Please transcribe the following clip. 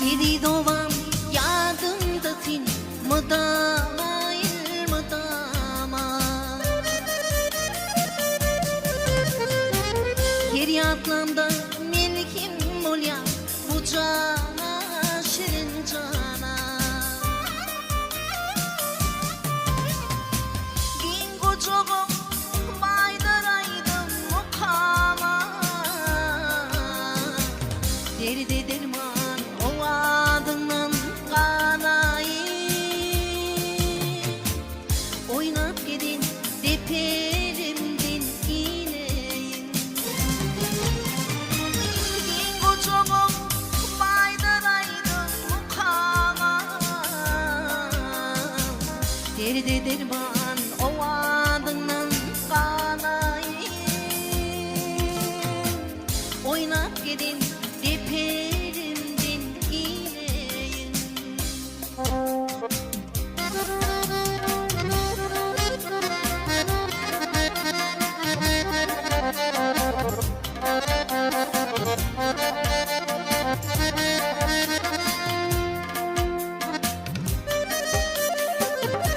Yedi doğan yadımda sin mıdama mıdama. Geri atlanda melkim olya bu cana şirin cana. Bin kocağı baydaraydım mukama. Derdi derman o adından kanayı. Oynap gidin deperimden ineyin. Bin kocağı baydaraydım mukama. Derdi derman